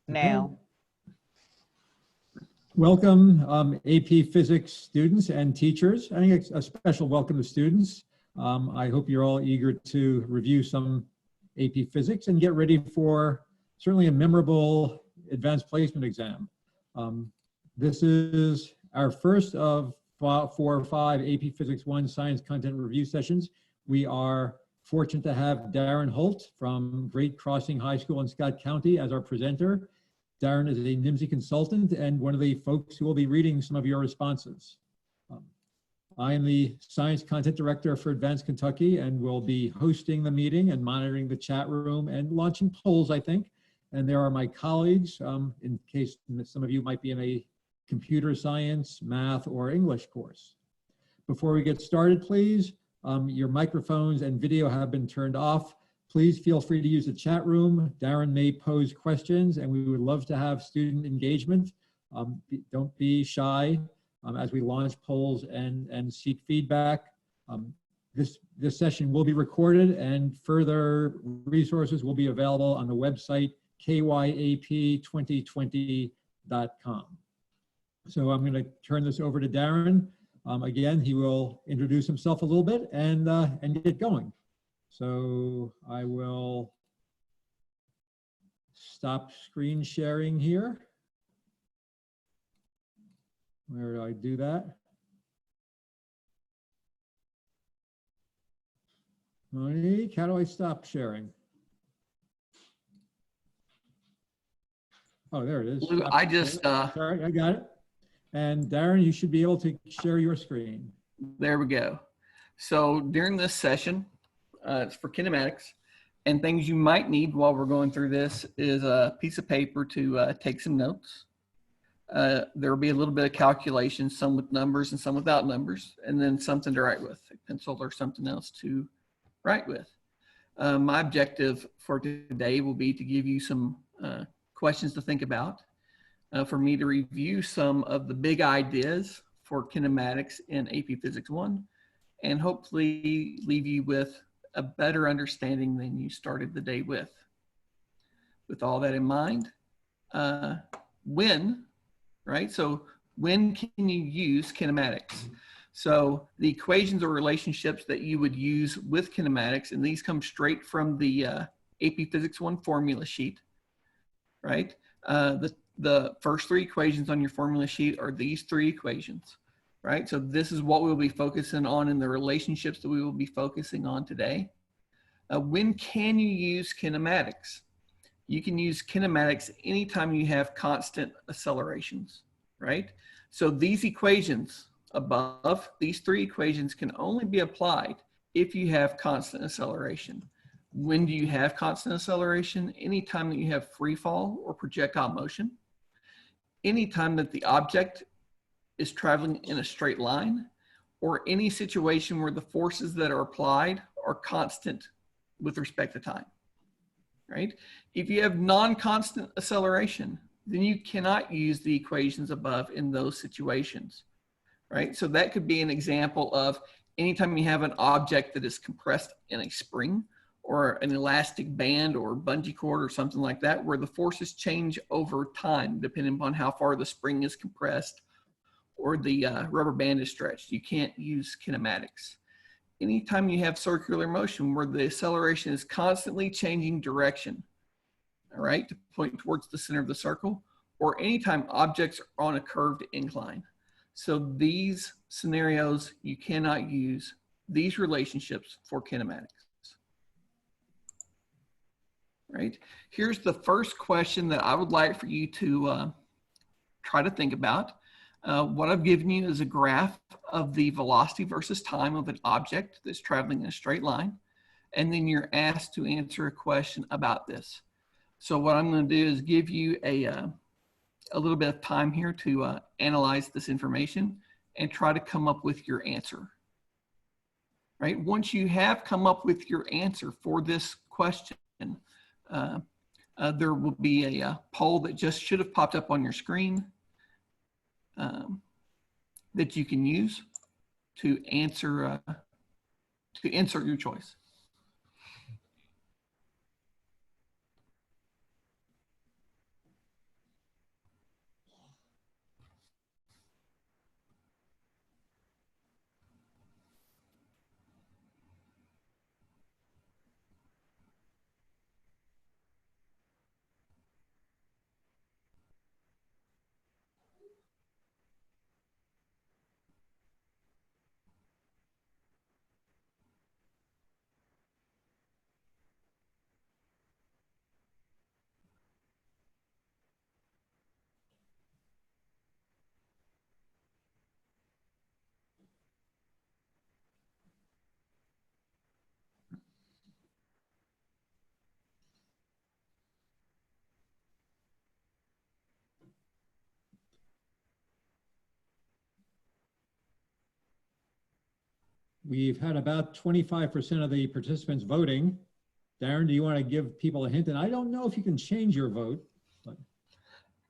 Now. Welcome, AP Physics students and teachers. I think a special welcome to students. I hope you're all eager to review some AP Physics and get ready for certainly a memorable advanced placement exam. This is our first of 4 or 5 AP Physics 1 science content review sessions. We are fortunate to have Darren Holt from Great Crossing High School in Scott County as our presenter. Darren is a NIMSY consultant and one of the folks who will be reading some of your responses. I am the Science Content Director for Advanced Kentucky and will be hosting the meeting and monitoring the chat room and launching polls, I think. And there are my colleagues, in case some of you might be in a computer science, math, or English course. Before we get started, please, your microphones and video have been turned off. Please feel free to use the chat room. Darren may pose questions and we would love to have student engagement. Don't be shy as we launch polls and seek feedback. This session will be recorded and further resources will be available on the website kyap2020.com. So I'm going to turn this over to Darren. Again, he will introduce himself a little bit and get going. So I will stop screen sharing here. Where do I do that? Monique, how do I stop sharing? Oh, there it is. I just, sorry, I got it. And Darren, you should be able to share your screen. There we go. So during this session, it's for kinematics, and things you might need while we're going through this is a piece of paper to take some notes. There will be a little bit of calculation, some with numbers and some without numbers, and then something to write with, a pencil or something else to write with. My objective for today will be to give you some questions to think about, for me to review some of the big ideas for kinematics in AP Physics 1, and hopefully leave you with a better understanding than you started the day with. With all that in mind, when, right? So when can you use kinematics? So the equations or relationships that you would use with kinematics, and these come straight from the AP Physics 1 formula sheet, right? The first 3 equations on your formula sheet are these 3 equations. Right, so this is what we'll be focusing on in the relationships that we will be focusing on today. When can you use kinematics? You can use kinematics anytime you have constant accelerations, right? So these equations above, these 3 equations can only be applied if you have constant acceleration. When do you have constant acceleration? Anytime that you have free fall or projectile motion. Anytime that the object is traveling in a straight line, or any situation where the forces that are applied are constant with respect to time, right? If you have non-constant acceleration, then you cannot use the equations above in those situations, right? So that could be an example of anytime you have an object that is compressed in a spring or an elastic band or bungee cord or something like that, where the forces change over time depending upon how far the spring is compressed or the rubber band is stretched. You can't use kinematics. Anytime you have circular motion where the acceleration is constantly changing direction, all right, to point towards the center of the circle, or anytime objects are on a curved incline. So these scenarios, you cannot use these relationships for kinematics. Right? Here's the first question that I would like for you to try to think about. What I've given you is a graph of the velocity versus time of an object that's traveling in a straight line. And then you're asked to answer a question about this. So what I'm going to do is give you a little bit of time here to analyze this information and try to come up with your answer. Right? Once you have come up with your answer for this question, there will be a poll that just should have popped up on your screen that you can use to answer to insert your choice. we've had about 25% of the participants voting. Darren, do you want to give people a hint? And I don't know if you can change your vote. But...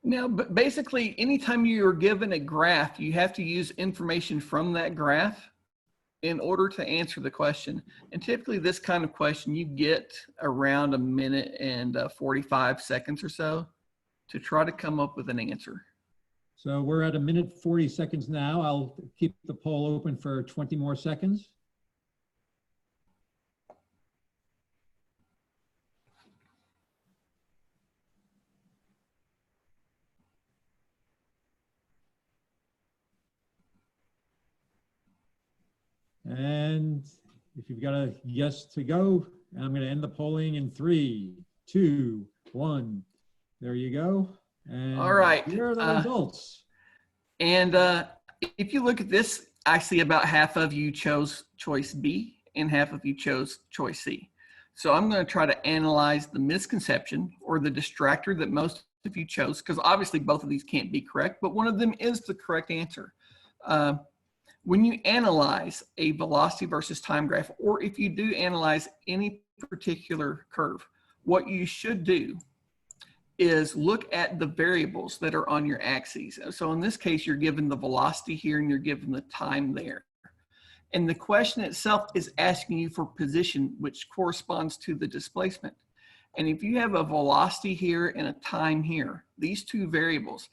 No, but basically, anytime you're given a graph, you have to use information from that graph in order to answer the question. And typically this kind of question, you get around 1 minute and 45 seconds or so to try to come up with an answer. So we're at 1 minute 40 seconds now. I'll keep the poll open for 20 more seconds. And if you've got a yes to go, I'm going to end the polling in 3, 2, 1. There you go. And all right. Here are the results. And if you look at this, I see about half of you chose choice B and half of you chose choice C. So I'm going to try to analyze the misconception or the distractor that most of you chose, because obviously both of these can't be correct, but one of them is the correct answer. When you analyze a velocity versus time graph, or if you do analyze any particular curve, what you should do is look at the variables that are on your axes. So in this case, you're given the velocity here and you're given the time there. And the question itself is asking you for position, which corresponds to the displacement. And if you have a velocity here and a time here, these two variables,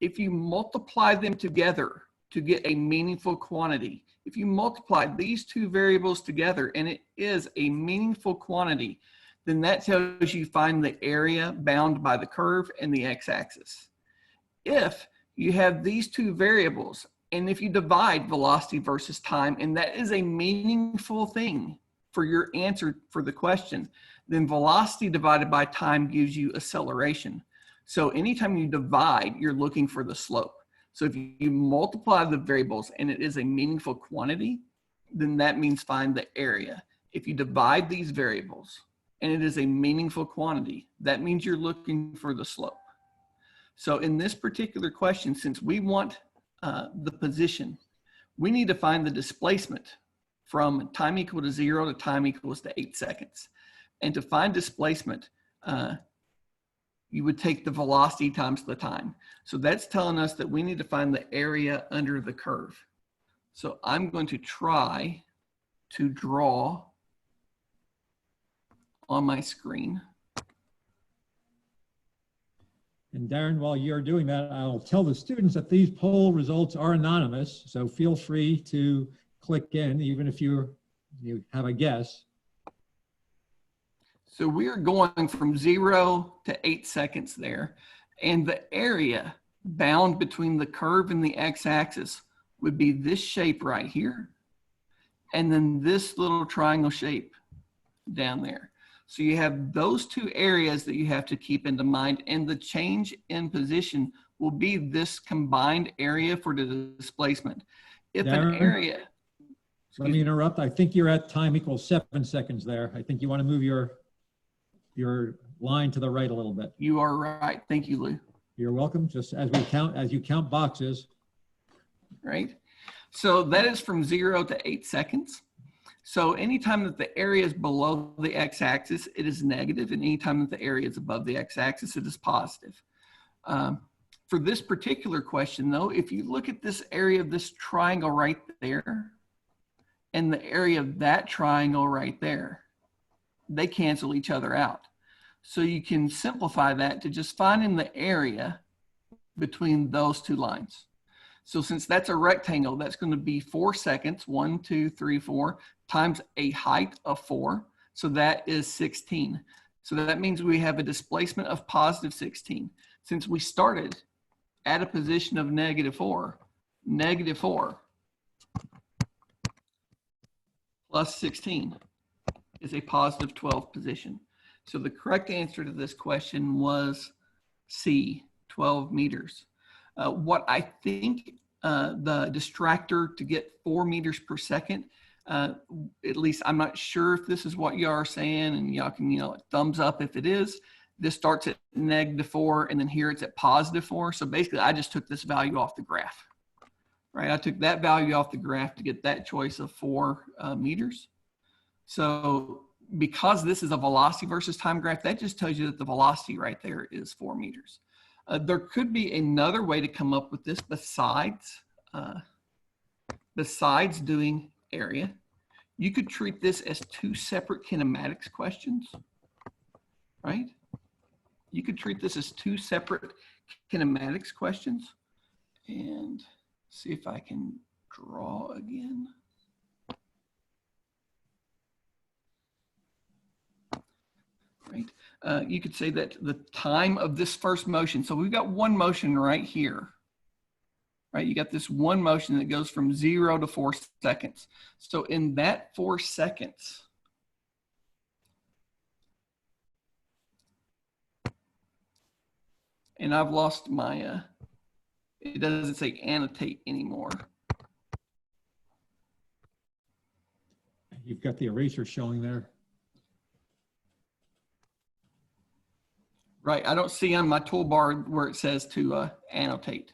if you multiply them together to get a meaningful quantity, if you multiply these two variables together and it is a meaningful quantity, then that tells you find the area bound by the curve and the x-axis. If you have these two variables, and if you divide velocity versus time, and that is a meaningful thing for your answer for the question, then velocity divided by time gives you acceleration. So anytime you divide, you're looking for the slope. So if you multiply the variables and it is a meaningful quantity, then that means find the area. If you divide these variables and it is a meaningful quantity, that means you're looking for the slope. So in this particular question, since we want the position, we need to find the displacement from time equal to 0 to time equals to 8 seconds. And to find displacement, you would take the velocity times the time. So that's telling us that we need to find the area under the curve. So I'm going to try to draw on my screen. And Darren, while you're doing that, I'll tell the students that these poll results are anonymous. So feel free to click in, even if you have a guess. So we are going from 0 to 8 seconds there. And the area bound between the curve and the x-axis would be this shape right here. And then this little triangle shape down there. So you have those two areas that you have to keep into mind. And the change in position will be this combined area for the displacement. If Darren, an area... Let me interrupt. I think you're at time equals 7 seconds there. I think you want to move your line to the right a little bit. You are right. Thank you, Lou. You're welcome. Just as you count boxes. Right. So that is from 0 to 8 seconds. So anytime that the area is below the x-axis, it is negative, and anytime that the area is above the x-axis, it is positive. For this particular question, though, if you look at this area of this triangle right there, and the area of that triangle right there, they cancel each other out. So you can simplify that to just finding the area between those two lines. So since that's a rectangle, that's going to be 4 seconds, 1, 2, 3, 4, times a height of 4. So that is 16. So that means we have a displacement of positive 16. Since we started at a position of -4 plus 16 is a positive 12 position. So the correct answer to this question was C, 12 meters. What I think the distractor to get 4 meters per second, at least I'm not sure if this is what y'all are saying, and y'all can, thumbs up if it is. This starts at -4 and then here it's at +4. So basically I just took this value off the graph. right? I took that value off the graph to get that choice of 4 meters. So because this is a velocity versus time graph, that just tells you that the velocity right there is 4 meters. There could be another way to come up with this besides doing area. You could treat this as 2 separate kinematics questions, right? You could treat this as 2 separate kinematics questions, and see if I can draw again. Right. You could say that the time of this first motion, so we've got one motion right here, right? You got this one motion that goes from 0 to 4 seconds. So in that 4 seconds, and I've lost my, it doesn't say annotate anymore. You've got the eraser showing there. Right, I don't see on my toolbar where it says to annotate.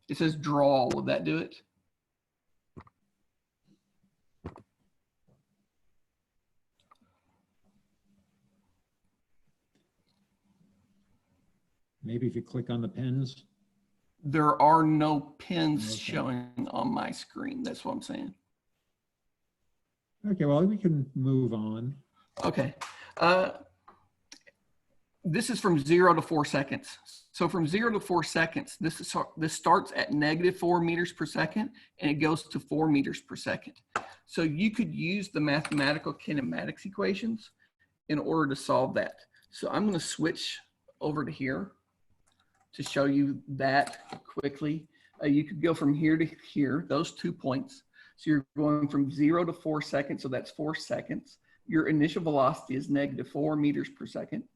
It says draw, will that do it? Maybe if you click on the pens. There are no pins Okay. showing on my screen, that's what I'm saying. Okay, well, we can move on. Okay. This is from 0 to 4 seconds. So from 0 to 4 seconds, this starts at -4 meters per second and it goes to 4 meters per second. So you could use the mathematical kinematics equations in order to solve that. So I'm going to switch over to here to show you that quickly. You could go from here to here, those 2 points. So you're going from 0 to 4 seconds, so that's 4 seconds. Your initial velocity is -4 meters per second.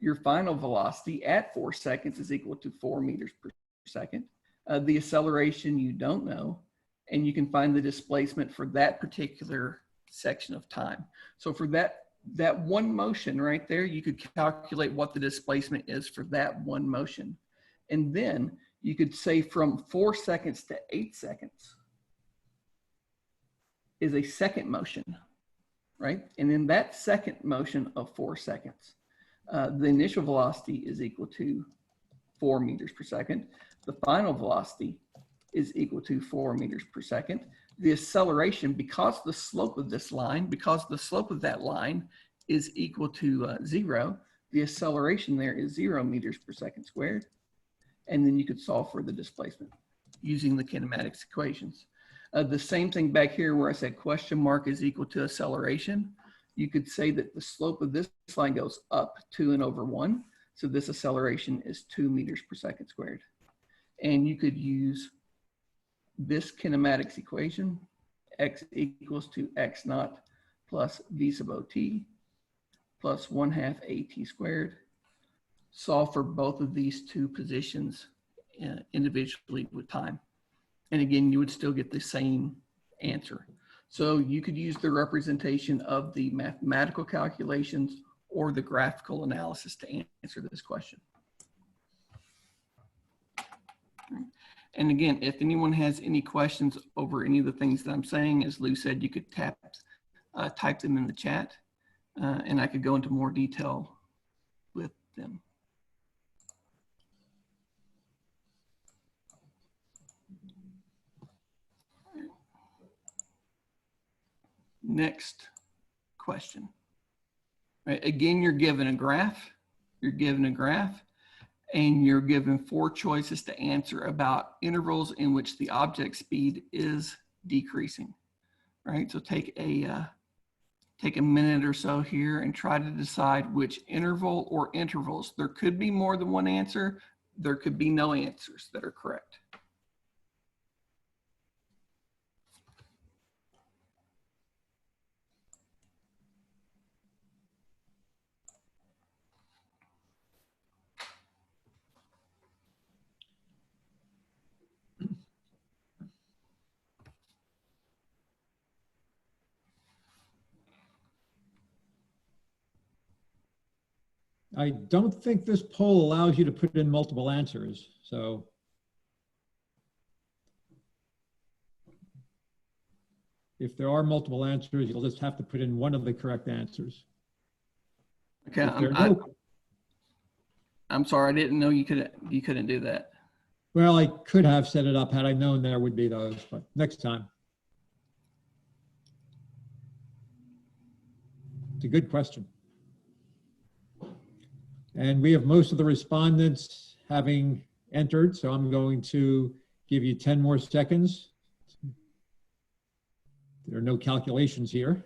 Your final velocity at 4 seconds is equal to 4 meters per second. The acceleration you don't know, and you can find the displacement for that particular section of time. So for that one motion right there, you could calculate what the displacement is for that one motion. And then you could say from 4 seconds to 8 seconds is a second motion, right? And in that second motion of 4 seconds, the initial velocity is equal to 4 meters per second. The final velocity is equal to 4 meters per second. The acceleration, because the slope of this line, because the slope of that line is equal to 0, the acceleration there is 0 meters per second squared. And then you could solve for the displacement using the kinematics equations. The same thing back here where I said question mark is equal to acceleration. You could say that the slope of this line goes up 2/(n/1). So this acceleration is 2 meters per second squared. And you could use this kinematics equation, x equals to x naught plus v sub ot plus 1/2 at squared. Solve for both of these 2 positions individually with time. And again, you would still get the same answer. So you could use the representation of the mathematical calculations or the graphical analysis to answer this question. And again, if anyone has any questions over any of the things that I'm saying, as Lou said, you could type them in the chat, and I could go into more detail with them. Next question. Right, again, you're given a graph, and you're given 4 choices to answer about intervals in which the object speed is decreasing. Right, so take a minute or so here and try to decide which interval or intervals. There could be more than one answer. There could be no answers that are correct. I don't think this poll allows you to put in multiple answers. So If there are multiple answers, you'll just have to put in one of the correct answers. Okay, If there are no, I'm sorry, I didn't know you couldn't do that. well, I could have set it up had I known there would be those, but next time. It's a good question. And we have most of the respondents having entered, so I'm going to give you 10 more seconds. There are no calculations here.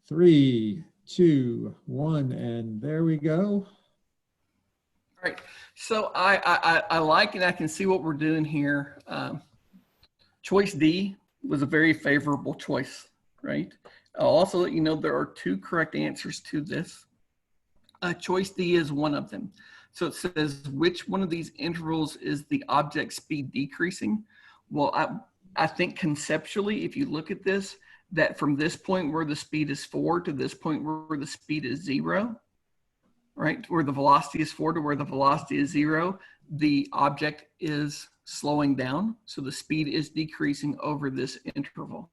3, 2, 1, and there we go. All right, so I like and I can see what we're doing here. Choice D was a very favorable choice, right? I'll also let you know there are 2 correct answers to this. Choice D is one of them. So it says, which one of these intervals is the object speed decreasing? Well, I think conceptually, if you look at this, that from this point where the speed is 4 to this point where the speed is 0, right? Where the velocity is 4 to where the velocity is 0, the object is slowing down. So the speed is decreasing over this interval.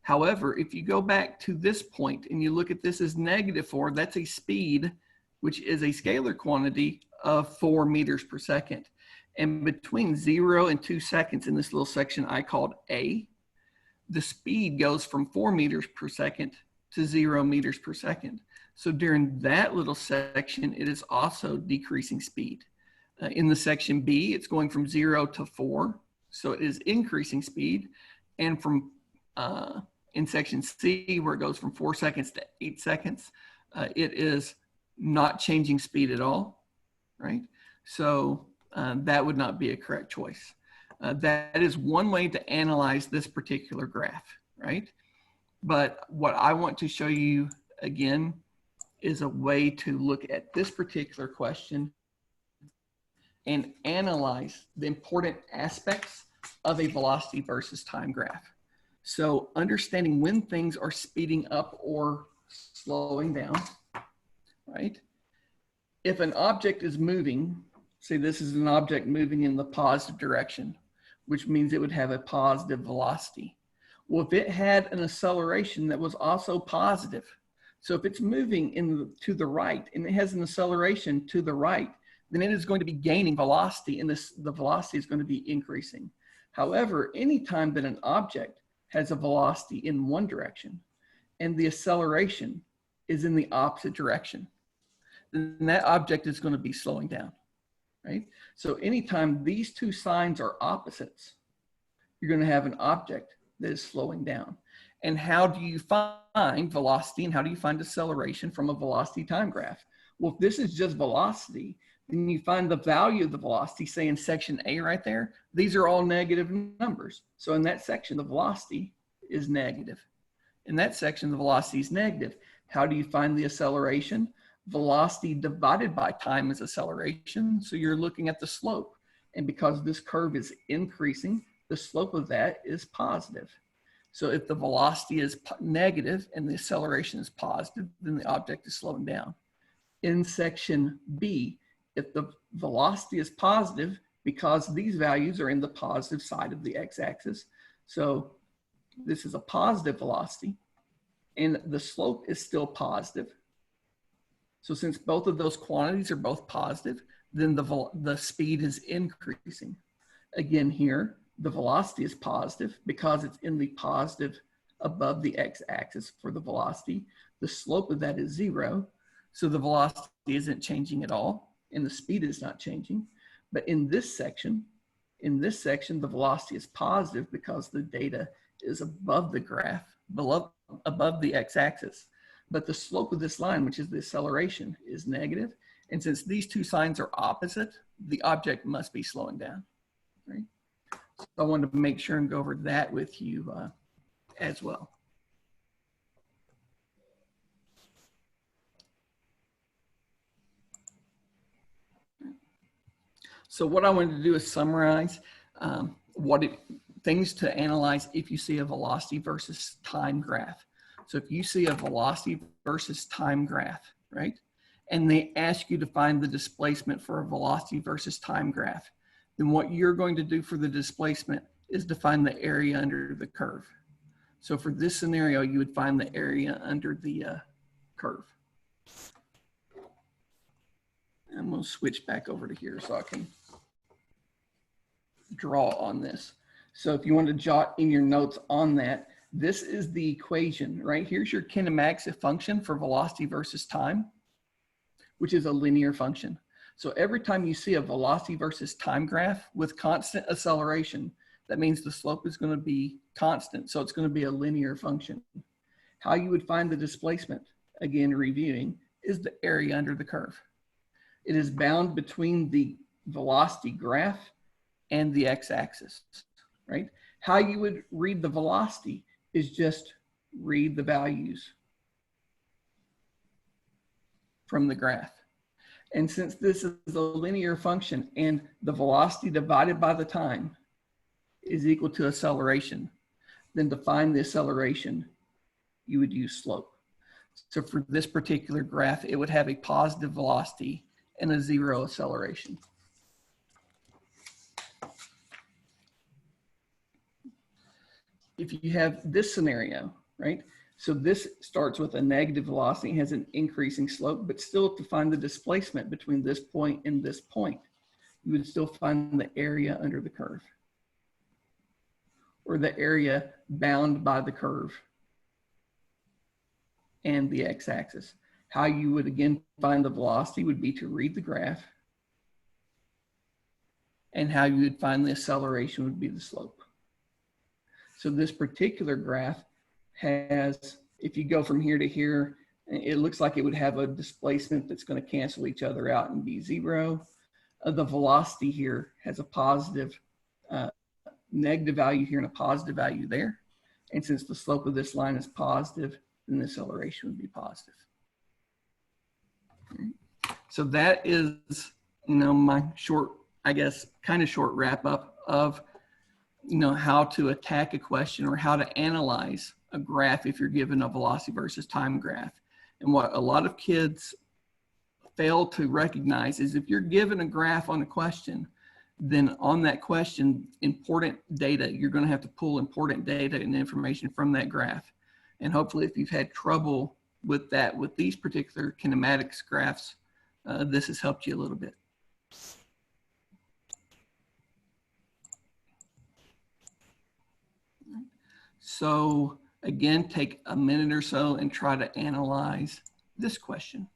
However, if you go back to this point and you look at this as -4, that's a speed, which is a scalar quantity of 4 meters per second. And between 0 and 2 seconds in this little section I called A, the speed goes from 4 meters per second to 0 meters per second. So during that little section, it is also decreasing speed. In the section B, it's going from 0 to 4. So it is increasing speed. And from in section C, where it goes from 4 seconds to 8 seconds, it is not changing speed at all, right? So that would not be a correct choice. That is one way to analyze this particular graph, right? But what I want to show you again is a way to look at this particular question and analyze the important aspects of a velocity versus time graph. So understanding when things are speeding up or slowing down, right? If an object is moving, say this is an object moving in the positive direction, which means it would have a positive velocity. Well, if it had an acceleration that was also positive, so if it's moving to the right and it has an acceleration to the right, then it is going to be gaining velocity and the velocity is going to be increasing. However, anytime that an object has a velocity in one direction and the acceleration is in the opposite direction, then that object is going to be slowing down, right? So anytime these two signs are opposites, you're going to have an object that is slowing down. And how do you find velocity and how do you find acceleration from a velocity time graph? Well, if this is just velocity, then you find the value of the velocity, say in section A right there, these are all negative numbers. So in that section, the velocity is negative. In that section, the velocity is negative. How do you find the acceleration? Velocity divided by time is acceleration. So you're looking at the slope. And because this curve is increasing, the slope of that is positive. So if the velocity is negative and the acceleration is positive, then the object is slowing down. In section B, if the velocity is positive, because these values are in the positive side of the x-axis, so this is a positive velocity, and the slope is still positive. So since both of those quantities are both positive, then the speed is increasing. Again here, the velocity is positive because it's in the positive above the x-axis for the velocity. The slope of that is 0, so the velocity isn't changing at all, and the speed is not changing. But in this section, the velocity is positive because the data is above the graph, above the x-axis. But the slope of this line, which is the acceleration, is negative. And since these two signs are opposite, the object must be slowing down, right? So I wanted to make sure and go over that with you as well. So what I wanted to do is summarize things to analyze if you see a velocity versus time graph. So if you see a velocity versus time graph, right? And they ask you to find the displacement for a velocity versus time graph, then what you're going to do for the displacement is to find the area under the curve. So for this scenario, you would find the area under the curve. I'm going to switch back over to here so I can draw on this. So if you want to jot in your notes on that, this is the equation, right? Here's your kinematics function for velocity versus time, which is a linear function. So every time you see a velocity versus time graph with constant acceleration, that means the slope is going to be constant. So it's going to be a linear function. How you would find the displacement, again, reviewing, is the area under the curve. It is bound between the velocity graph and the x-axis, right? How you would read the velocity is just read the values from the graph. And since this is a linear function and the velocity divided by the time is equal to acceleration, then to find the acceleration, you would use slope. So for this particular graph, it would have a positive velocity and a 0 acceleration. If you have this scenario, right? So this starts with a negative velocity, has an increasing slope, but still to find the displacement between this point and this point, you would still find the area under the curve, or the area bound by the curve and the x-axis. How you would again find the velocity would be to read the graph, and how you would find the acceleration would be the slope. So this particular graph has, if you go from here to here, it looks like it would have a displacement that's going to cancel each other out and be 0. The velocity here has a positive, negative value here and a positive value there. And since the slope of this line is positive, then the acceleration would be positive. So that is, my short, I guess, kind of short wrap up of, how to attack a question or how to analyze a graph if you're given a velocity versus time graph. And what a lot of kids fail to recognize is if you're given a graph on a question, then on that question, important data, you're going to have to pull important data and information from that graph. And hopefully if you've had trouble with that, with these particular kinematics graphs, this has helped you a little bit. So again, take a minute or so and try to analyze this question.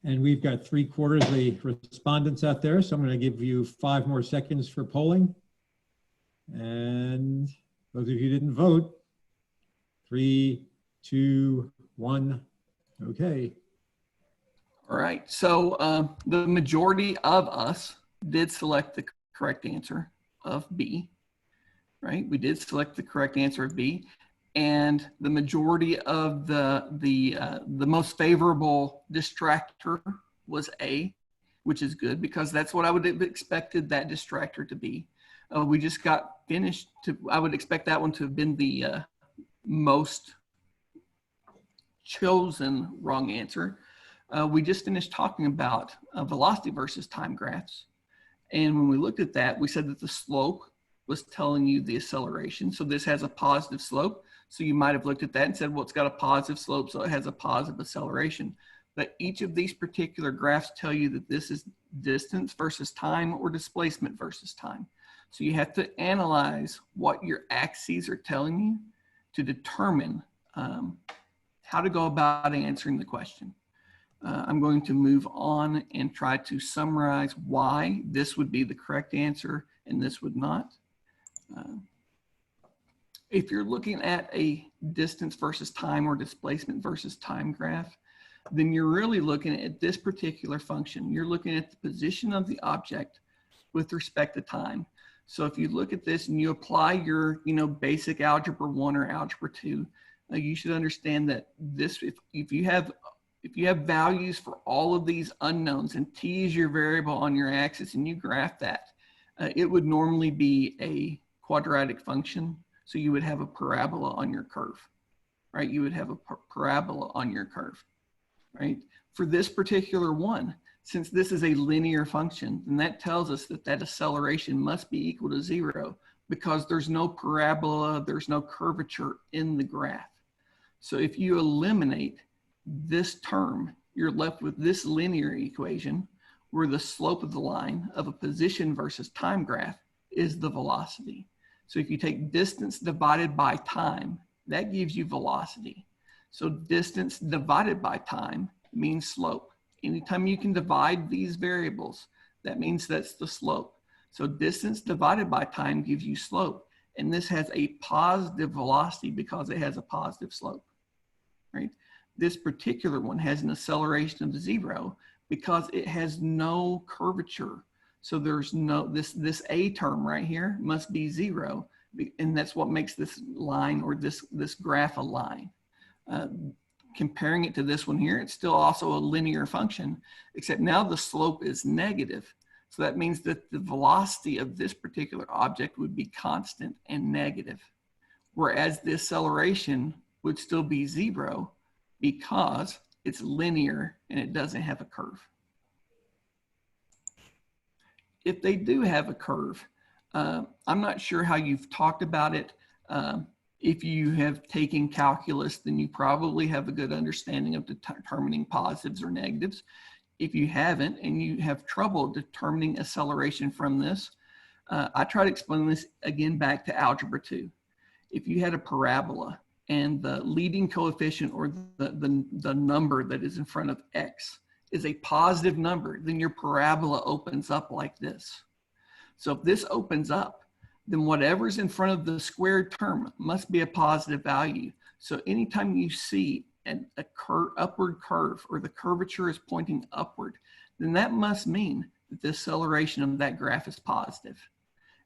And we've got 3/4 of the respondents out there. So I'm going to give you 5 more seconds for polling. And those of you who didn't vote, 3, 2, 1. Okay. All right. So the majority of us did select the correct answer of B, right? We did select the correct answer of B. And the majority of the most favorable distractor was A, which is good because that's what I would have expected that distractor to be. We just got finished. I would expect that one to have been the most chosen wrong answer. We just finished talking about velocity versus time graphs. And when we looked at that, we said that the slope was telling you the acceleration. So this has a positive slope. So you might have looked at that and said, well, it's got a positive slope, so it has a positive acceleration. But each of these particular graphs tell you that this is distance versus time or displacement versus time. So you have to analyze what your axes are telling you to determine how to go about answering the question. I'm going to move on and try to summarize why this would be the correct answer and this would not. If you're looking at a distance versus time or displacement versus time graph, then you're really looking at this particular function. You're looking at the position of the object with respect to time. So if you look at this and you apply your, basic algebra 1 or algebra 2, you should understand that this, if you have values for all of these unknowns and t is your variable on your axis and you graph that, it would normally be a quadratic function. So you would have a parabola on your curve, right? You would have a parabola on your curve, right? For this particular one, since this is a linear function, then that tells us that that acceleration must be equal to 0 because there's no parabola, there's no curvature in the graph. So if you eliminate this term, you're left with this linear equation where the slope of the line of a position versus time graph is the velocity. So if you take distance divided by time, that gives you velocity. So distance divided by time means slope. Anytime you can divide these variables, that means that's the slope. So distance divided by time gives you slope. And this has a positive velocity because it has a positive slope, right? This particular one has an acceleration of 0 because it has no curvature. So there's no, this A term right here must be 0. And that's what makes this line or this graph a line. Comparing it to this one here, it's still also a linear function, except now the slope is negative. So that means that the velocity of this particular object would be constant and negative, whereas the acceleration would still be 0 because it's linear and it doesn't have a curve. If they do have a curve, I'm not sure how you've talked about it. If you have taken calculus, then you probably have a good understanding of determining positives or negatives. If you haven't and you have trouble determining acceleration from this, I try to explain this again back to algebra 2. If you had a parabola and the leading coefficient or the number that is in front of x is a positive number, then your parabola opens up like this. So if this opens up, then whatever's in front of the squared term must be a positive value. So anytime you see an upward curve or the curvature is pointing upward, then that must mean that the acceleration of that graph is positive.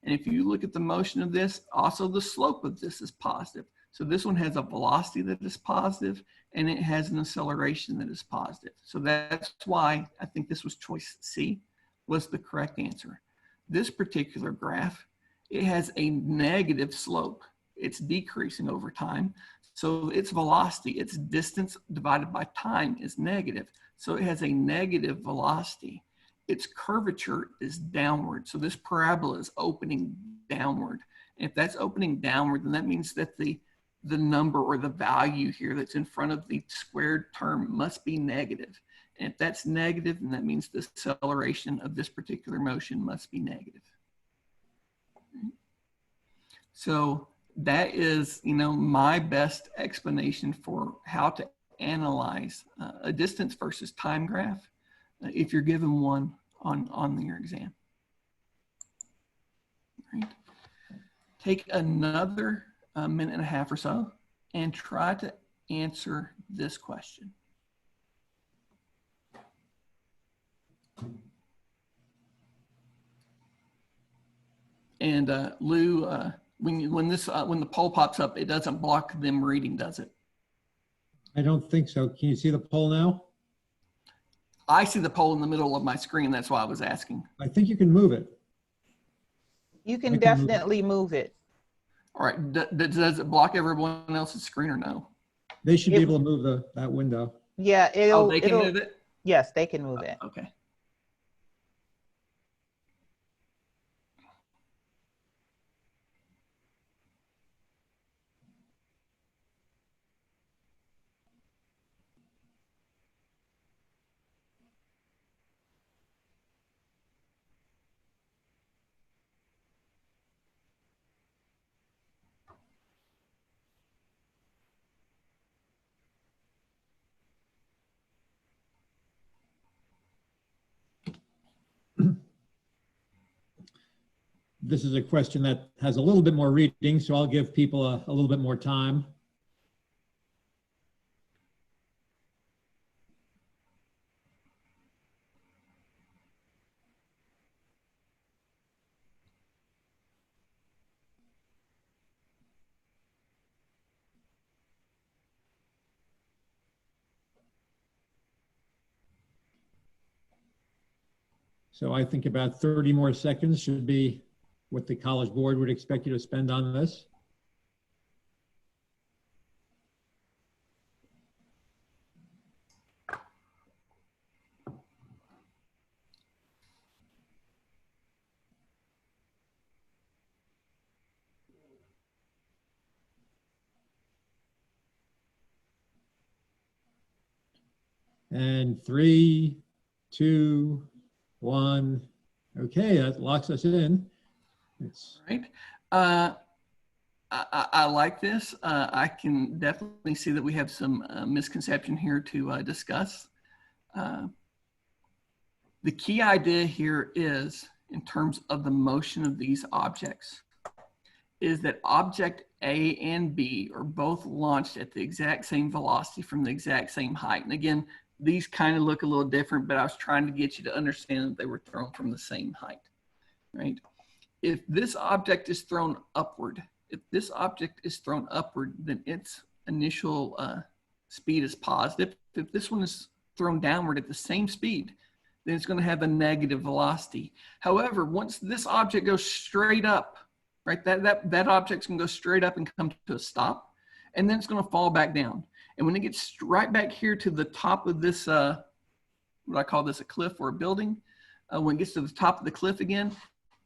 And if you look at the motion of this, also the slope of this is positive. So this one has a velocity that is positive and it has an acceleration that is positive. So that's why I think this was choice C was the correct answer. This particular graph, it has a negative slope. It's decreasing over time. So its velocity, its distance divided by time is negative. So it has a negative velocity. Its curvature is downward. So this parabola is opening downward. And if that's opening downward, then that means that the number or the value here that's in front of the squared term must be negative. And if that's negative, then that means the acceleration of this particular motion must be negative. So that is, my best explanation for how to analyze a distance versus time graph if you're given one on your exam. Right. Take another minute and a half or so and try to answer this question. And Lou, when the poll pops up, it doesn't block them reading, does it? I don't think so. Can you see the poll now? I see the poll in the middle of my screen. That's why I was asking. I think you can move it. You can definitely move it. All right. Does it block everyone else's screen or no? They should be able to move that window. Yeah, they can move it? Yes, they can move it. Okay. this is a question that has a little bit more reading, so I'll give people a little bit more time. So I think about 30 more seconds should be what the College Board would expect you to spend on this. And 3, 2, 1. Okay, that locks us in. It's Right. I like this. I can definitely see that we have some misconception here to discuss. The key idea here is, in terms of the motion of these objects, is that object A and B are both launched at the exact same velocity from the exact same height. And again, these kind of look a little different, but I was trying to get you to understand that they were thrown from the same height, right? If this object is thrown upward, then its initial speed is positive. If this one is thrown downward at the same speed, then it's going to have a negative velocity. However, once this object goes straight up, right, that object's going to go straight up and come to a stop, and then it's going to fall back down. And when it gets right back here to the top of this, what I call this, a cliff or a building, when it gets to the top of the cliff again,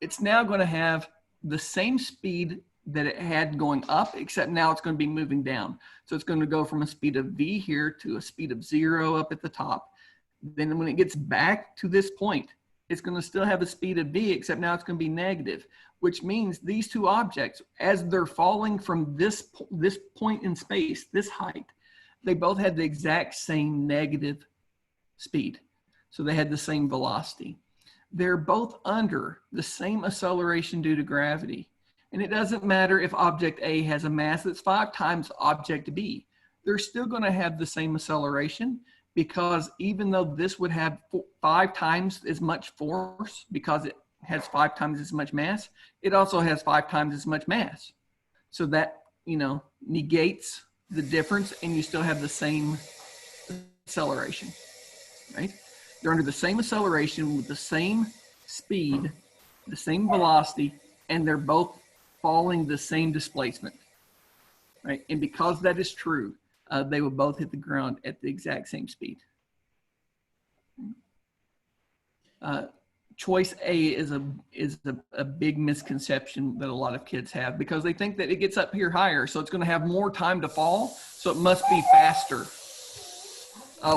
it's now going to have the same speed that it had going up, except now it's going to be moving down. So it's going to go from a speed of v here to a speed of 0 up at the top. Then when it gets back to this point, it's going to still have a speed of v, except now it's going to be negative, which means these two objects, as they're falling from this point in space, this height, they both had the exact same negative speed. So they had the same velocity. They're both under the same acceleration due to gravity. And it doesn't matter if object A has a mass that's 5 times object B. They're still going to have the same acceleration, because even though this would have 5 times as much force because it has 5 times as much mass, it also has 5 times as much mass. So that, negates the difference, and you still have the same acceleration, right? They're under the same acceleration with the same speed, the same velocity, and they're both following the same displacement, right? And because that is true, they will both hit the ground at the exact same speed. Choice A is a big misconception that a lot of kids have, because they think that it gets up here higher, so it's going to have more time to fall, so it must be faster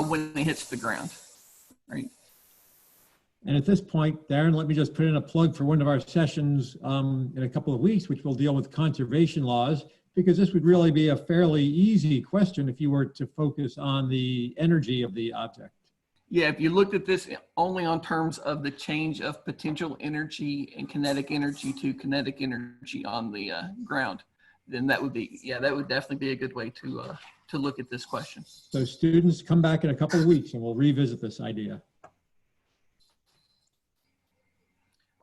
when it hits the ground, right? And at this point, Darren, let me just put in a plug for one of our sessions in a couple of weeks, which will deal with conservation laws, because this would really be a fairly easy question if you were to focus on the energy of the object. Yeah, if you looked at this only on terms of the change of potential energy and kinetic energy to kinetic energy on the ground, then that would be, that would definitely be a good way to look at this question. So students, come back in a couple of weeks and we'll revisit this idea.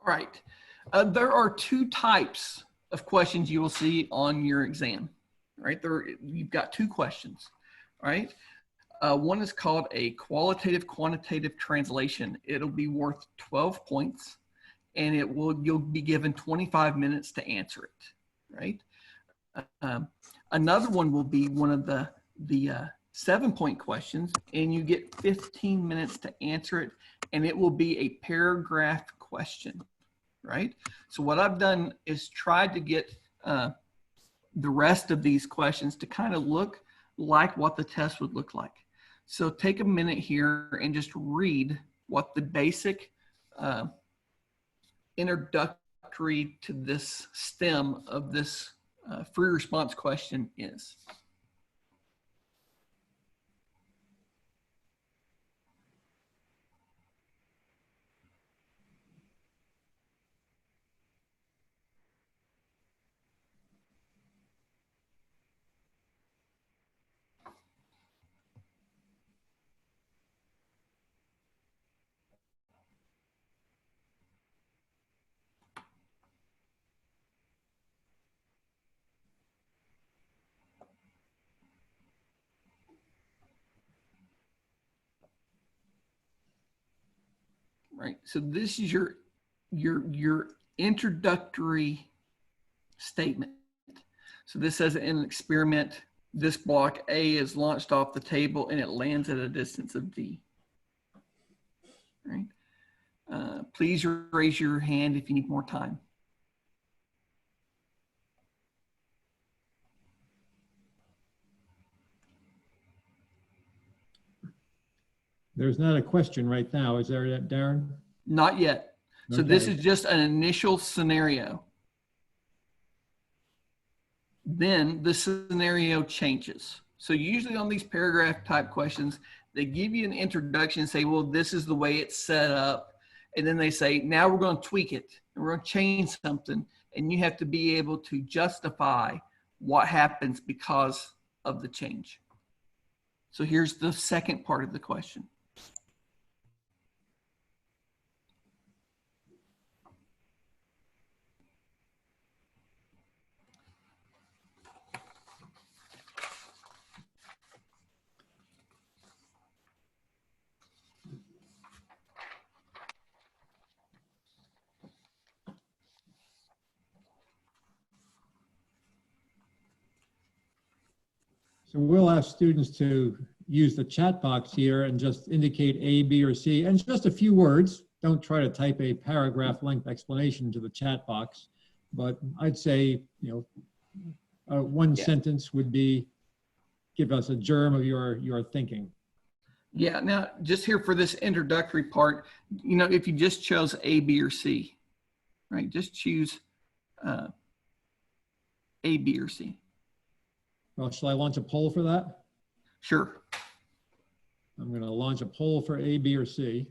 All right. There are 2 types of questions you will see on your exam, right? You've got 2 questions, right? One is called a qualitative quantitative translation. It'll be worth 12 points, and you'll be given 25 minutes to answer it, right? Another one will be one of the 7-point questions, and you get 15 minutes to answer it, and it will be a paragraph question, right? So what I've done is tried to get the rest of these questions to kind of look like what the test would look like. So take a minute here and just read what the basic introductory to this stem of this free response question is. right? So this is your introductory statement. So this says in an experiment, this block A is launched off the table and it lands at a distance of D. Right? Please raise your hand if you need more time. There's not a question right now, is there, Darren? Not yet. So Okay. this is just an initial scenario. Then the scenario changes. So usually on these paragraph type questions, they give you an introduction and say, well, this is the way it's set up. And then they say, now we're going to tweak it and we're going to change something. And you have to be able to justify what happens because of the change. So here's the second part of the question. So we'll ask students to use the chat box here and just indicate A, B, or C, and just a few words. Don't try to type a paragraph length explanation to the chat box, but I'd say, one sentence would be, give us a germ of your thinking. Yeah, now just here for this introductory part, if you just chose A, B, or C, right? Just choose A, B, or C. Well, shall I launch a poll for that? Sure. I'm going to launch a poll for A, B, or C.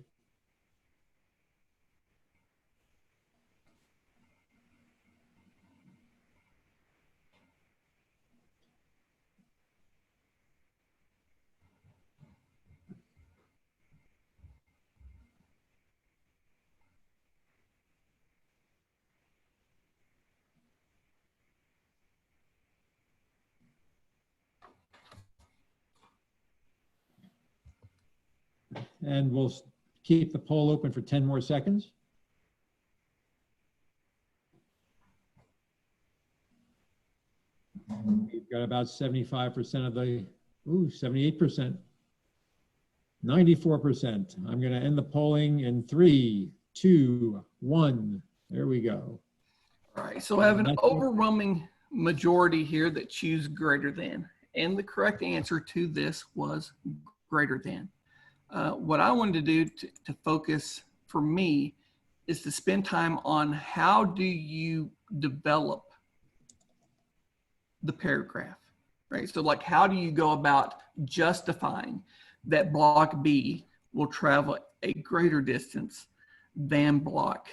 And we'll keep the poll open for 10 more seconds. We've got about 75% of the, 78%, 94%. I'm going to end the polling in 3, 2, 1. There we go. All right, so I have an overwhelming majority here that choose greater than, and the correct answer to this was greater than. What I wanted to do to focus for me is to spend time on how do you develop the paragraph, right? So like, how do you go about justifying that block B will travel a greater distance than block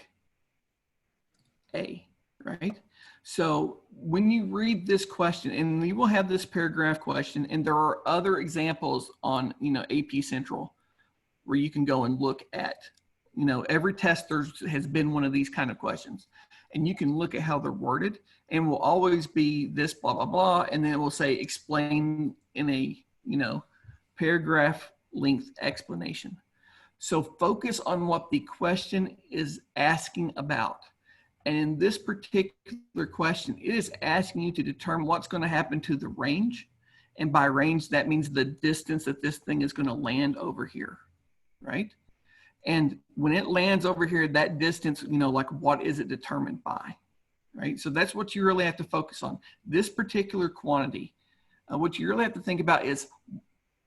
A, right? So when you read this question, and you will have this paragraph question, and there are other examples on, AP Central, where you can go and look at, every test there has been one of these kind of questions, and you can look at how they're worded, and will always be this blah, blah, blah. And then it will say explain in a, paragraph length explanation. So focus on what the question is asking about. And in this particular question, it is asking you to determine what's going to happen to the range. And by range, that means the distance that this thing is going to land over here. Right? And when it lands over here, that distance, like what is it determined by, right? So that's what you really have to focus on. This particular quantity, what you really have to think about is,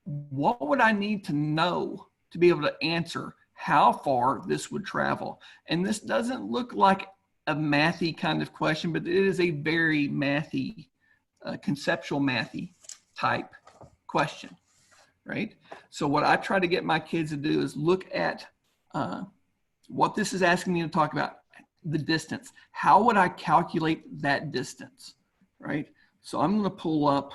what would I need to know to be able to answer how far this would travel? And this doesn't look like a mathy kind of question, but it is a very mathy, conceptual mathy type question. Right? So what I try to get my kids to do is look at what this is asking me to talk about, the distance. How would I calculate that distance? Right? So I'm going to pull up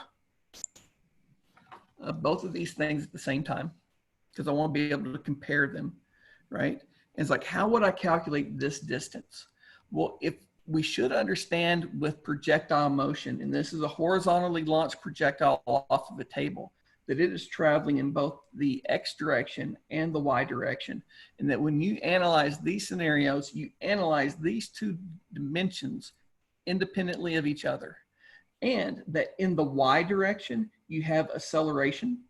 both of these things at the same time because I want to be able to compare them. Right? And it's like, how would I calculate this distance? Well, if we should understand with projectile motion, and this is a horizontally launched projectile off of a table, that it is traveling in both the X direction and the Y direction. And that when you analyze these scenarios, you analyze these two dimensions independently of each other. And that in the Y direction, you have acceleration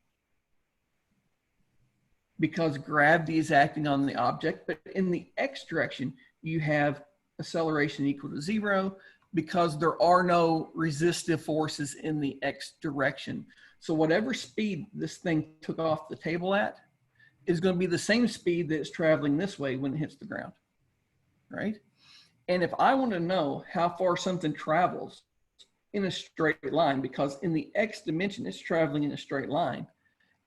because gravity is acting on the object. But in the X direction, you have acceleration equal to 0 because there are no resistive forces in the X direction. So whatever speed this thing took off the table at is going to be the same speed that it's traveling this way when it hits the ground, right? And if I want to know how far something travels in a straight line, because in the X dimension, it's traveling in a straight line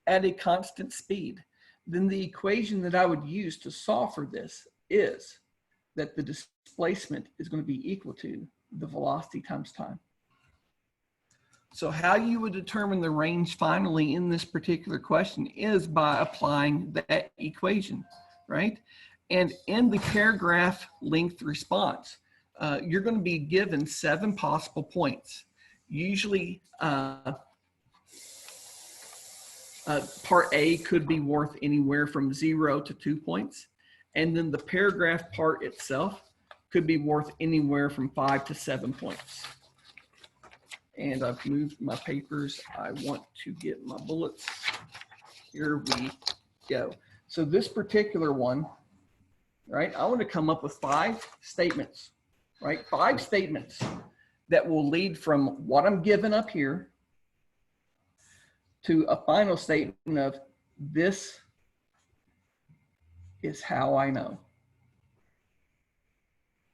at a constant speed, then the equation that I would use to solve for this is that the displacement is going to be equal to the velocity times time. So how you would determine the range finally in this particular question is by applying that equation, right? And in the paragraph length response, you're going to be given 7 possible points. Usually part A could be worth anywhere from 0 to 2 points. And then the paragraph part itself could be worth anywhere from 5 to 7 points. And I've moved my papers. I want to get my bullets. Here we go. So this particular one, right, I want to come up with 5 statements, right? 5 statements that will lead from what I'm given up here to a final statement of this is how I know,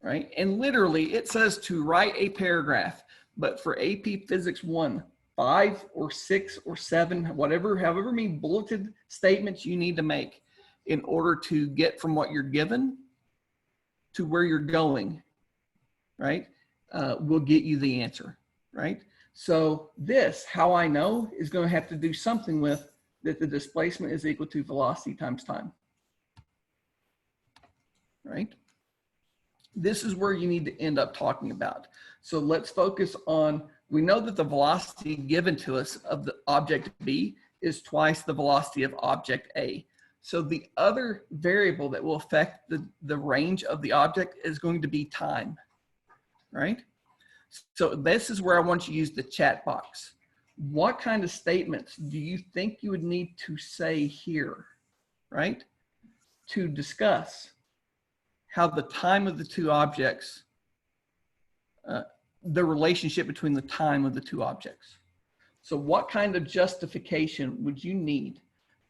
right? And literally it says to write a paragraph, but for AP Physics 1, 5 or 6 or 7, however many bulleted statements you need to make in order to get from what you're given to where you're going, right? Will get you the answer, right? So this, how I know, is going to have to do something with that the displacement is equal to velocity times time, right? This is where you need to end up talking about. So let's focus on, we know that the velocity given to us of the object B is twice the velocity of object A. So the other variable that will affect the range of the object is going to be time, right? So this is where I want you to use the chat box. What kind of statements do you think you would need to say here, right? To discuss how the time of the two objects, the relationship between the time of the two objects. So what kind of justification would you need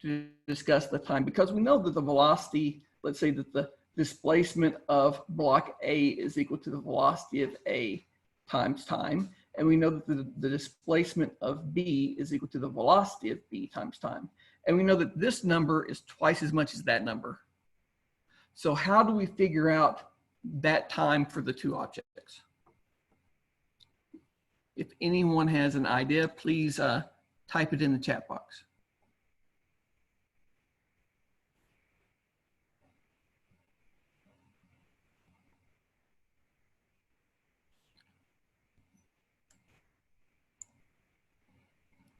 to discuss the time? Because we know that the velocity, let's say that the displacement of block A is equal to the velocity of A times time. And we know that the displacement of B is equal to the velocity of B times time. And we know that this number is twice as much as that number. So how do we figure out that time for the two objects? If anyone has an idea, please type it in the chat box.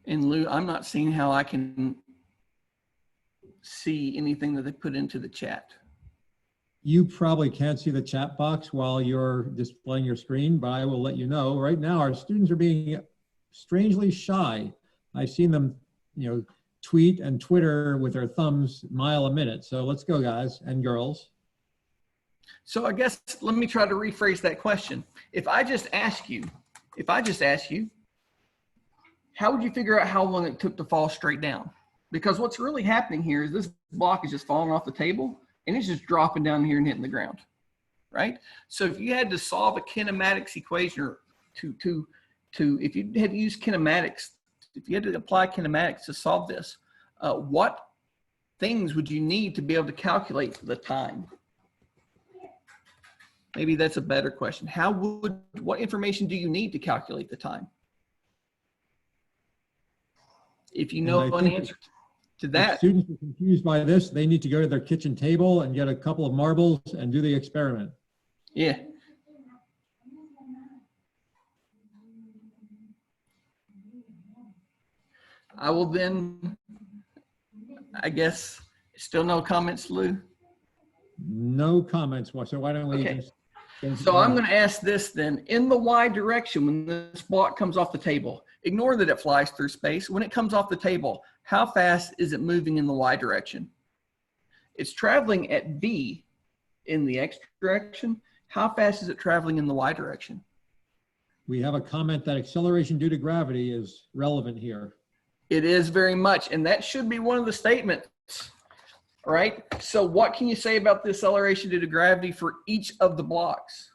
And Lou, I'm not seeing how I can see anything that they put into the chat. You probably can't see the chat box while you're displaying your screen, but I will let you know. Right now, our students are being strangely shy. I've seen them, tweet and Twitter with their thumbs mile a minute. So let's go, guys and girls. So I guess let me try to rephrase that question. If I just ask you, how would you figure out how long it took to fall straight down? Because what's really happening here is this block is just falling off the table and it's just dropping down here and hitting the ground, right? So if you had to solve a kinematics equation or if you had to use kinematics, if you had to apply kinematics to solve this, what things would you need to be able to calculate the time? Maybe that's a better question. What information do you need to calculate the time? If you know an answer to that. If students are confused by this, they need to go to their kitchen table and get a couple of marbles and do the experiment. Yeah. I will then, I guess, still no comments, Lou? No comments. So why don't we Okay. just? So I'm going to ask this then. In the Y direction, when this block comes off the table, ignore that it flies through space. When it comes off the table, how fast is it moving in the Y direction? It's traveling at V in the X direction. How fast is it traveling in the Y direction? We have a comment that acceleration due to gravity is relevant here. It is very much, and that should be one of the statements, right? So what can you say about the acceleration due to gravity for each of the blocks?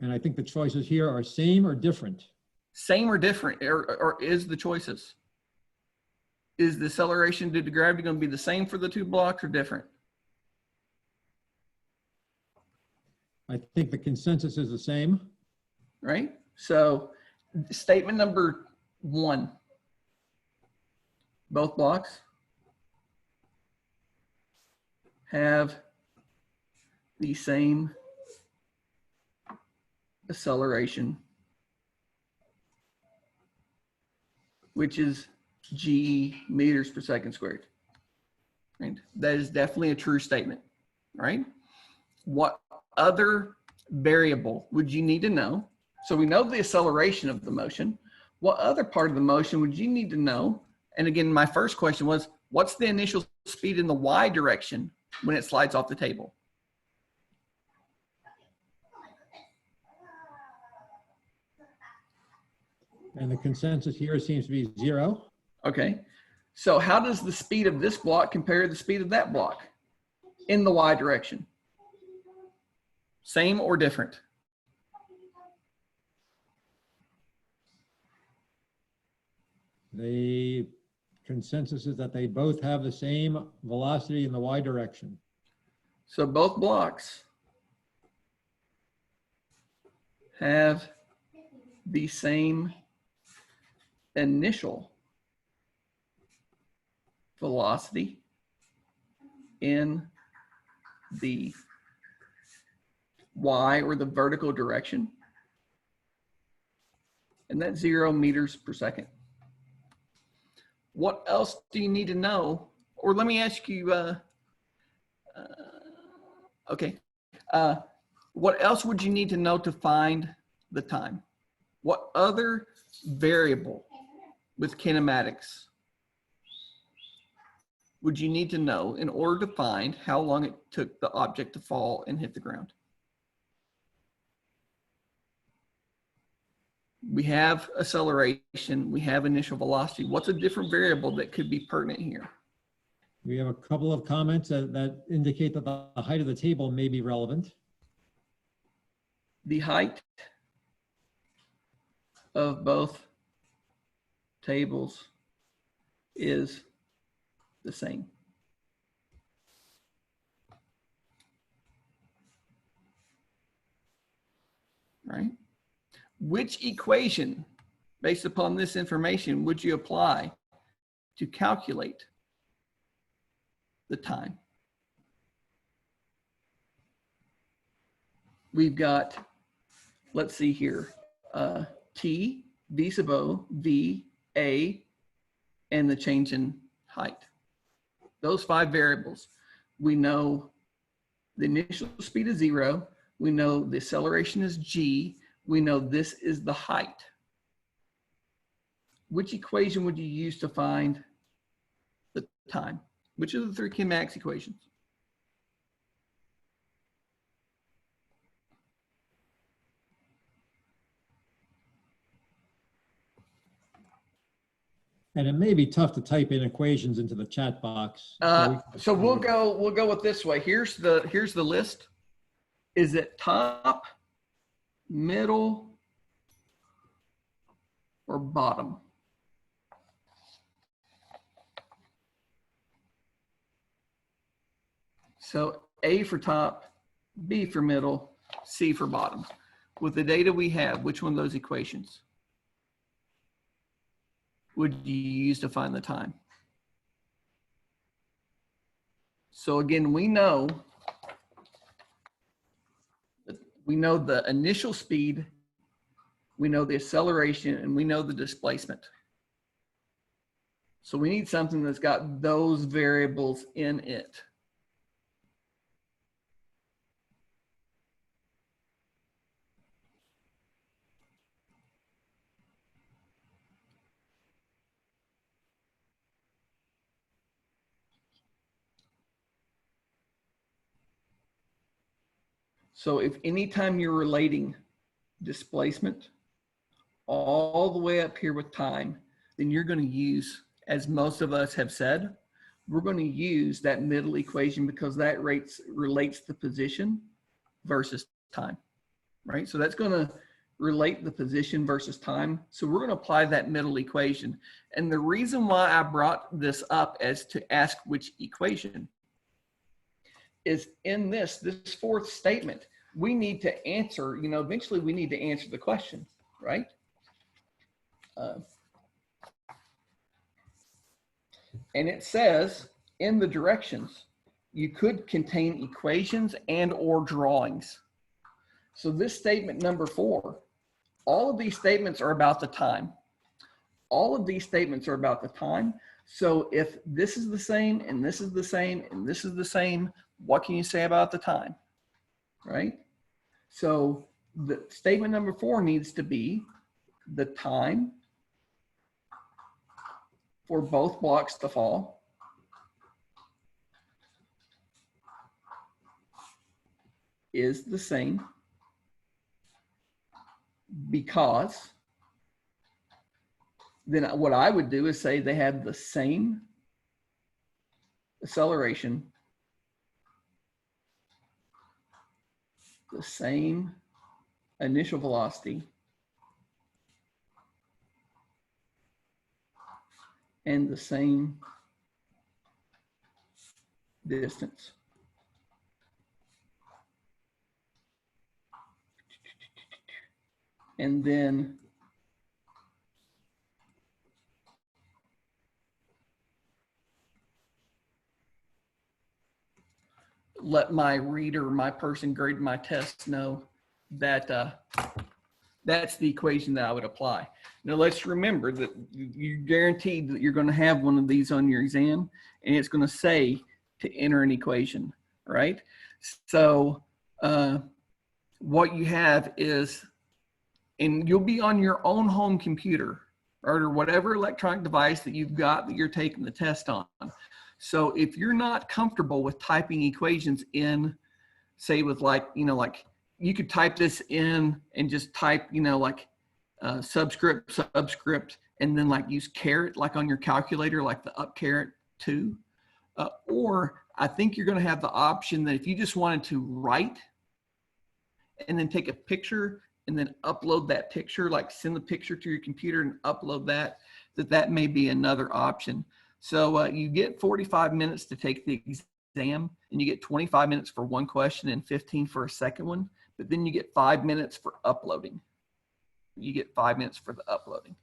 And I think the choices here are same or different. Same or different, or is the choices? Is the acceleration due to gravity going to be the same for the two blocks or different? I think the consensus is the same. Right? So statement number 1, both blocks have the same acceleration, which is g meters per second squared. Right? That is definitely a true statement, right? What other variable would you need to know? So we know the acceleration of the motion. What other part of the motion would you need to know? And again, my first question was, what's the initial speed in the Y direction when it slides off the table? And the consensus here seems to be 0. Okay. So how does the speed of this block compare to the speed of that block in the Y direction? Same or different? The consensus is that they both have the same velocity in the Y direction. So both blocks have the same initial velocity in the Y or the vertical direction, and that's 0 meters per second. What else do you need to know? Or let me ask you, what else would you need to know to find the time? What other variable with kinematics would you need to know in order to find how long it took the object to fall and hit the ground? We have acceleration, we have initial velocity. What's a different variable that could be pertinent here? We have a couple of comments that indicate that the height of the table may be relevant. The height of both tables is the same. Right? Which equation, based upon this information, would you apply to calculate the time? We've got, let's see here, T, V sub O, V, A, and the change in height. Those 5 variables. We know the initial speed is 0. We know the acceleration is g. We know this is the height. Which equation would you use to find the time? Which of the 3 kinematics equations? And it may be tough to type in equations into the chat box. So we'll go with this way. Here's the list. Is it top, middle, or bottom? So A for top, B for middle, C for bottom. With the data we have, which one of those equations would you use to find the time? So again, we know the initial speed we know the acceleration, and we know the displacement. So we need something that's got those variables in it. So if anytime you're relating displacement all the way up here with time, then you're going to use, as most of us have said, we're going to use that middle equation because that relates the position versus time, right? So that's going to relate the position versus time. So we're going to apply that middle equation. And the reason why I brought this up as to ask which equation is in this fourth statement, we need to answer, you know, eventually we need to answer the question, right? And it says in the directions, you could contain equations and or drawings. So this statement number 4, all of these statements are about the time. All of these statements are about the time. So if this is the same, and this is the same, and this is the same, what can you say about the time, right? So the statement number 4 needs to be the time for both blocks to fall is the same because then what I would do is say they have the same acceleration, the same initial velocity, and the same distance. And then let my reader, my person grading my tests know that that's the equation that I would apply. Now let's remember that you're guaranteed that you're going to have one of these on your exam, and it's going to say to enter an equation, right? So what you have is, and you'll be on your own home computer or whatever electronic device that you've got that you're taking the test on. So if you're not comfortable with typing equations in, say with like, you know, like you could type this in and just type, you know, like subscript, and then like use caret like on your calculator, like the up caret 2. Or I think you're going to have the option that if you just wanted to write and then take a picture and then upload that picture, like send the picture to your computer and upload that, that may be another option. So you get 45 minutes to take the exam, and you get 25 minutes for one question and 15 for a second one, but then you get 5 minutes for uploading. You get 5 minutes for the uploading.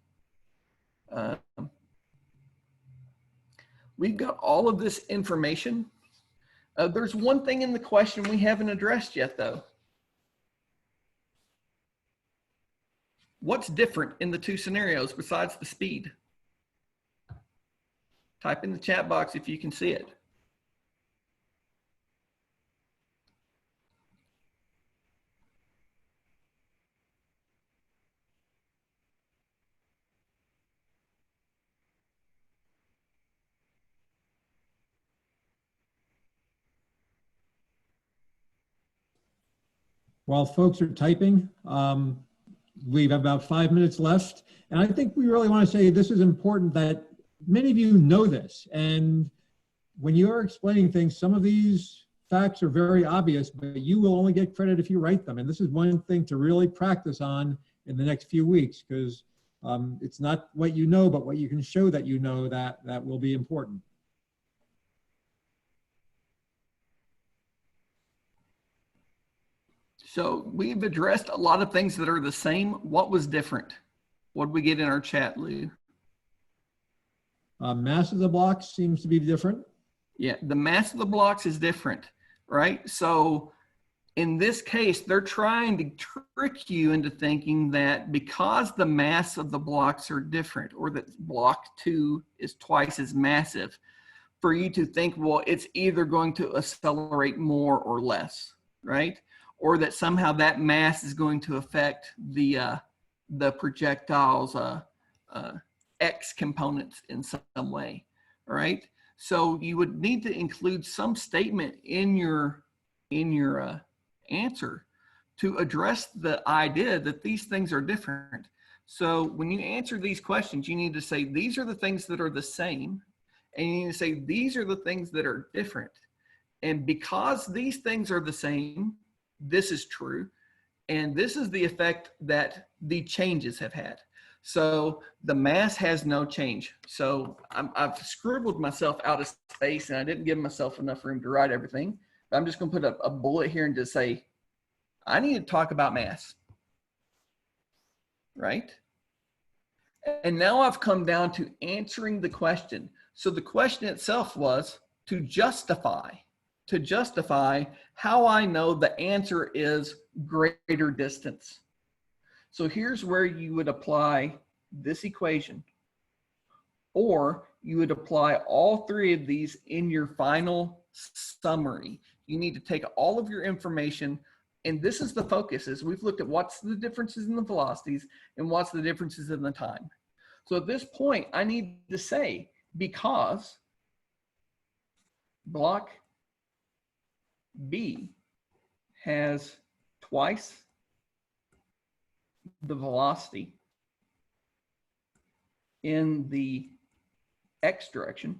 We've got all of this information. There's one thing in the question we haven't addressed yet though. What's different in the two scenarios besides the speed? Type in the chat box if you can see it. While folks are typing, we have about 5 minutes left. And I think we really want to say this is important that many of you know this. And when you're explaining things, some of these facts are very obvious, but you will only get credit if you write them. And this is one thing to really practice on in the next few weeks, because it's not what you know, but what you can show that you know that will be important. So we've addressed a lot of things that are the same. What was different? What did we get in our chat, Lou? Mass of the blocks seems to be different. Yeah, the mass of the blocks is different, right? So in this case, they're trying to trick you into thinking that because the mass of the blocks are different, or that block 2 is twice as massive, for you to think, well, it's either going to accelerate more or less, right? Or that somehow that mass is going to affect the projectile's X components in some way, all right? So you would need to include some statement in your answer to address the idea that these things are different. So when you answer these questions, you need to say, these are the things that are the same, and you need to say, these are the things that are different. And because these things are the same, this is true, and this is the effect that the changes have had. So the mass has no change. So I've scribbled myself out of space, and I didn't give myself enough room to write everything. But I'm just going to put a bullet here and just say, I need to talk about mass, right? And now I've come down to answering the question. So the question itself was to justify how I know the answer is greater distance. So here's where you would apply this equation, or you would apply all three of these in your final summary. You need to take all of your information, and this is the focus, is we've looked at what's the differences in the velocities and what's the differences in the time. So at this point, I need to say, because block B has twice the velocity in the X direction,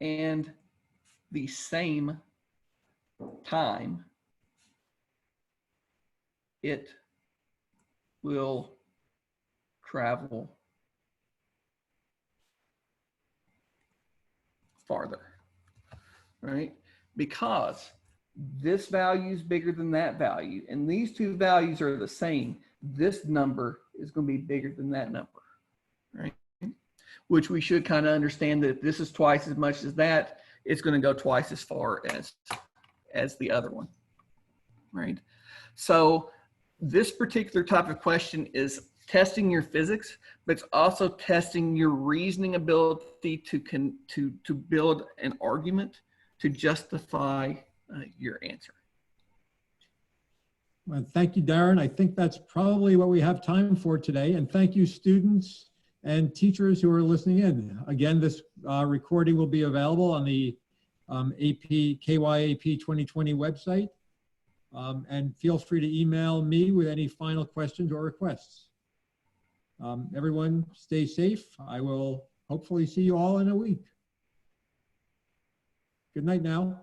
and the same time, it will travel farther, right? Because this value is bigger than that value, and these two values are the same. This number is going to be bigger than that number, right? Which we should kind of understand that if this is twice as much as that, it's going to go twice as far as the other one, right? So this particular type of question is testing your physics, but it's also testing your reasoning ability to build an argument to justify your answer. Well, thank you, Darren. I think that's probably what we have time for today. And thank you, students and teachers who are listening in. Again, this recording will be available on the KYAP 2020 website. And feel free to email me with any final questions or requests. Everyone stay safe. I will hopefully see you all in a week. Good night now.